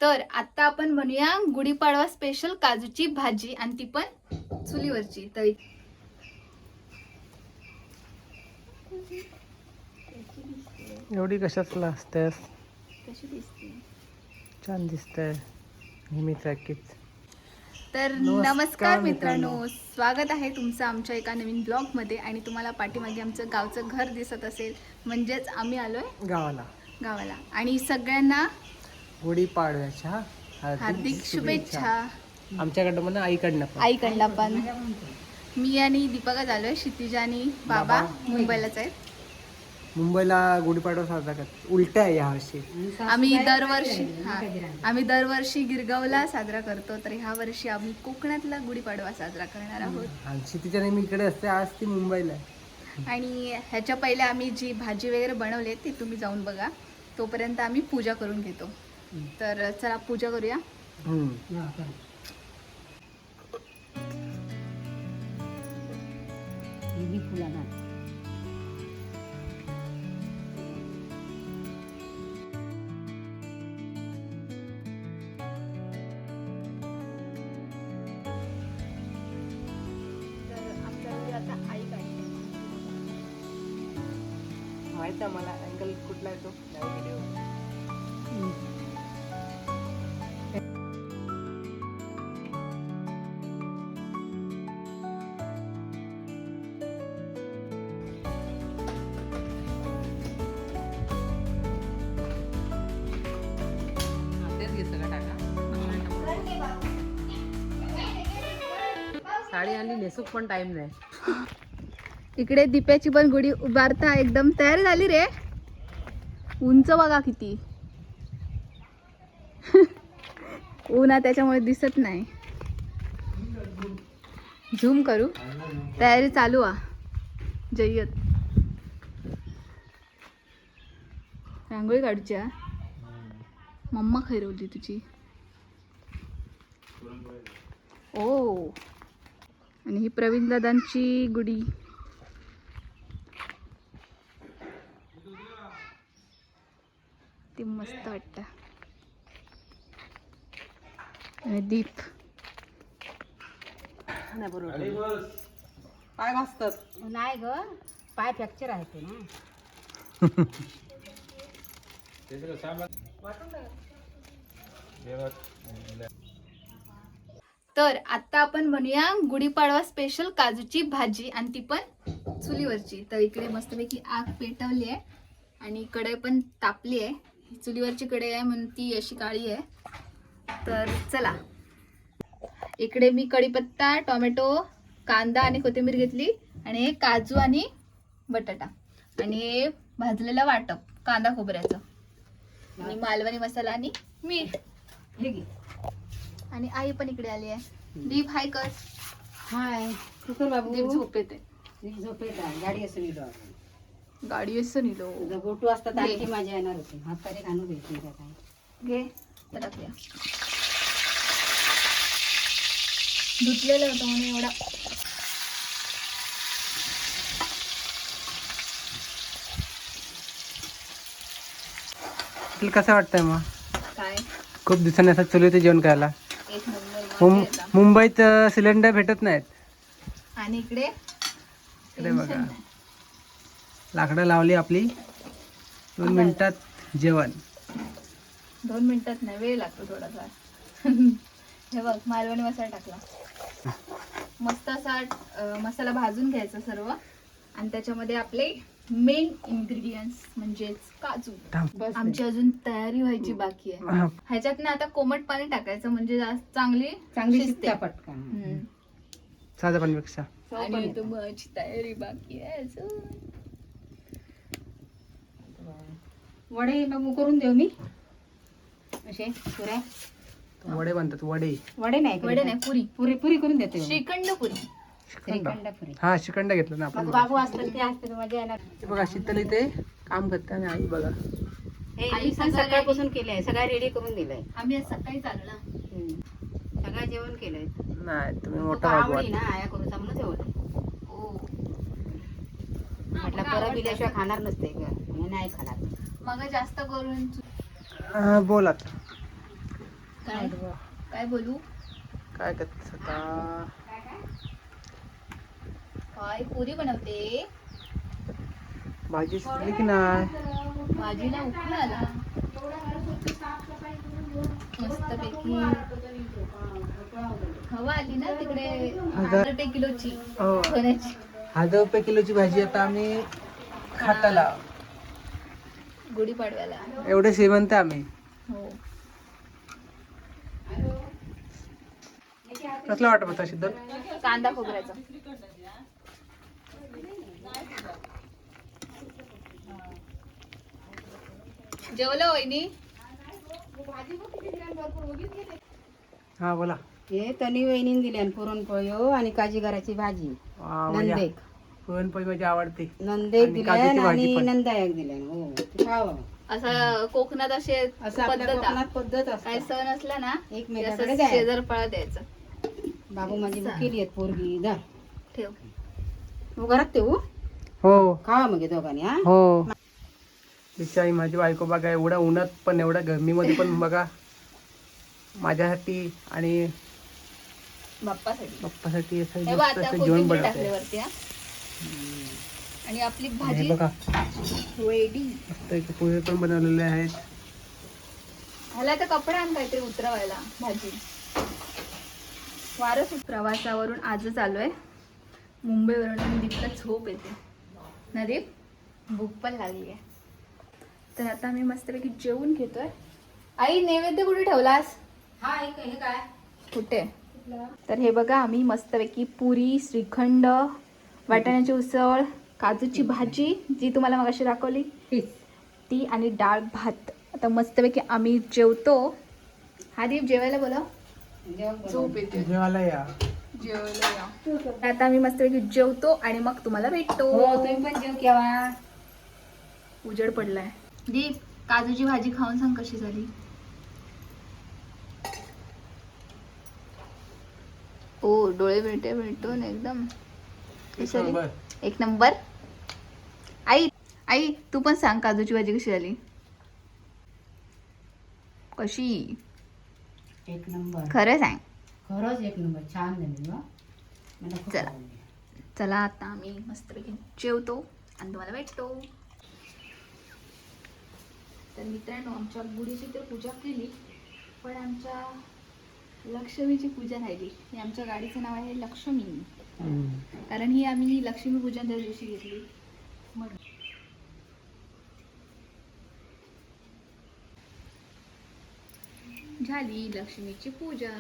तर आता आपण बनवूया गुढीपाडवा स्पेशल काजूची भाजी आणि ती पण चुलीवरची. तर एवढी कशातला असतेस? कशी दिसते? छान दिसतंय. नेहमीच ऐकीच. तर नमस्कार मित्रांनो, स्वागत आहे तुमचं आमच्या एका नवीन ब्लॉग मध्ये. आणि तुम्हाला पाठीमागे आमचं गावचं घर दिसत असेल, म्हणजेच आम्ही आलोय गावाला. आणि सगळ्यांना गुढीपाडव्याच्या हार्दिक शुभेच्छा. आमच्याकडनं म्हणा, आईकडनं पण मी आणि दीपका झालोय. क्षितिजा आणि बाबा मुंबईलाच आहेत. मुंबईला गुढीपाडवा साजरा करतात. उलट्या आहे यावर्षी. आम्ही दरवर्षी गिरगावला साजरा करतो, तर ह्या वर्षी आम्ही कोकणातला गुढीपाडवा साजरा करणार आहोत. आणि क्षितिजा नेहमी इकडे असते, आज ती मुंबईला आहे. आणि ह्याच्या पहिले आम्ही जी भाजी वगैरे बनवली ती तुम्ही जाऊन बघा. तोपर्यंत आम्ही पूजा करून घेतो. तर चला पूजा करूया. माहिती आहे मला अँगल कुठला आहे तो व्हिडिओ. साडी आणली, नेसूक पण टाइम नाही. इकडे दीप्याची पण गुढी उभारता एकदम तयार झाली रे. उंच बघा किती. ऊन आहे त्याच्यामुळे दिसत नाही. झूम करू. तयारी चालू आ जय्यत. रांगोळी काढूची आ. मम्मा खैरवली तुझी. ओ, आणि ही प्रवीण दादांची गुढी. ते मस्त वाटतं. आणि दीप नाही बरोबर. पाय घासतात. नाही ग, पाय फ्रॅक्चर आहे ते ना. तर आता आपण बनवूया गुढीपाडवा स्पेशल काजूची भाजी आणि ती पण चुलीवरची. तर इकडे मस्तपैकी आग पेटवली आहे आणि कढई पण तापली आहे. चुलीवरची कढई आहे म्हणून ती अशी काळी आहे. तर चला, इकडे मी कढीपत्ता, टोमॅटो, कांदा आणि कोथिंबीर घेतली. आणि हे काजू आणि बटाटा आणि हे भाजलेलं वाटप कांदा खोबऱ्याचं आणि मालवणी मसाला आणि मीठ हे घे. आणि आई पण इकडे आली आहे. दीप हाय कर. हाय कुकर बाबू. दीप झोप येते. झोपेत आहे. गाडी असं निघलो गाडी असं निलो. गोटू असतात आणखी माझ्या येणार होते. हात तरी घालून घ्यायची काय घे टाकूया. धुतलेलं होतं म्हणून एवढा. तुला कसं वाटतंय मग? काय खूप दिवसांनी असं चुलीवरती जेवण करायला. एक नंबर. मुंबईत सिलेंडर भेटत नाहीत. आणि इकडे इकडे बघा, लाकडं लावली आपली. 2 मिनिटात जेवण. 2 मिनिटात नाही, वेळ लागतो थोडासा. हे बघ, मालवणी मसाला टाकला. मस्त असा मसाला भाजून घ्यायचा सर्व. आणि त्याच्यामध्ये आपले मेन इन्ग्रेडियंट्स म्हणजेच काजू. आमची अजून तयारी व्हायची बाकी आहे. ह्याच्यात ना आता कोमट पाणी टाकायचं म्हणजे चांगली शिजते. पटकन साध्या पाण्यापेक्षा. आणि तुमची तयारी बाकी आहे अजून. वडे बाबू करून देऊ मी. असे पुऱ्या वडे बनतात. वडे वडे नाही वडे नाही, पुरी. पुरी पुरी करून देते. श्रीखंड पुरी. श्रीखंड पुरी. हा, श्रीखंड घेतलं ना आपण. बाबू असतात ते असतात मजा येणार. ते बघा, शीतल इथे काम करते आणि आई बघा. आई पण सकाळपासून केलंय. सगळं रेडी करून दिलंय. आम्ही आज सकाळी चालू ना. सगळं जेवण केलंय. नाही, तुम्ही मोठा आवडी ना आया करून म्हणून जेवण. म्हटलं परत दिल्याशिवाय खाणार नसते. नाही खाणार. मग जास्त करून बोला. काय काय बोलू? काय करतेस आता? काय पुरी बनवते? भाजी शिजली की नाही? भाजीला उकळी आला मस्तपैकी. हवा आली ना तिकडे 1000 रुपये किलोची हो. सोन्याची. 1000 रुपये किलोची भाजी आता आम्ही खाताला. गुढीपाडव्याला. एवढे श्रीमंत आम्ही. हो. कसला वाटत होता सिद्ध? कांदा खोबऱ्याचा. जेवलं वहिनी? हा बोला. हे तनी वहिनीने दिल्यान पुरणपोळी हो आणि काजीगराची भाजी. नंदेक पुरणपोळी माझी आवडते. नंदेक आणि काजूची दिल्यान भाजी आणि पण. नंदायक दिल्यान. हो खावं. असं कोकणात असे असं आपल्या पद्धत कोकणात पद्धत काय असते. सण असला ना एकमेकाकडे द्यायचं. शेजार पळा द्यायचं. बाबू माझी केली आहेत पोरगी धर. ठेव. तू घरात ठेवू हो खावा मग हे दोघांनी हा. हो. बिचारी माझी बायको बघा एवढ्या उन्हात पण एवढ्या गरमीमध्ये पण बघा माझ्यासाठी आणि बाप्पासाठी. पप्पासाठी असं हे बघ, मस्त आता असं जेवण कोथिंबीर बनवते. टाकली वरती हा. आणि आपली हे भाजी बघा रेडी. मस्त इथे पोहे पण बनवलेले आहेत. ह्याला तर कपडा आण काहीतरी उतरवायला भाजी. वारं सुट. प्रवासावरून आजच आलोय मुंबईवरून आणि दीपला झोप येते ना दीप, भूक पण लागली आहे. तर आता आम्ही मस्तपैकी जेवून घेतोय. आई नैवेद्य कुठे ठेवलास? हा हे काय कुठे? तर हे बघा आम्ही मस्तपैकी पुरी, श्रीखंड, वाटाण्याची उसळ, काजूची भाजी जी तुम्हाला मगाशी दाखवली ती आणि डाळ भात. आता मस्तपैकी आम्ही जेवतो. हा दीप जेवायला बोला. झोप येते. जेवायला या. जेवायला या. आता आम्ही मस्तपैकी जेवतो आणि मग तुम्हाला भेटतो. हो तुम्ही पण जेव केव्हा. उजेड पडलाय. दीप काजूची भाजी खाऊन सांग कशी झाली. ओ डोळे मिटून एकदम कशी झाली? एक नंबर. आई आई तू पण सांग काजूची भाजी कशी झाली. कशी? एक नंबर. खरं सांग. खरंच एक नंबर छान झाली हो. मला खूप चला. आवडली. चला आता आम्ही मस्तपैकी जेवतो आणि तुम्हाला भेटतो. तर मित्रांनो आमच्या गुढीची तर पूजा केली पण आमच्या लक्ष्मीची पूजा राहिली. ही आमच्या गाडीचं नाव आहे लक्ष्मी कारण ही आम्ही लक्ष्मी पूजन त्या दिवशी घेतली. मग झाली लक्ष्मीची पूजा.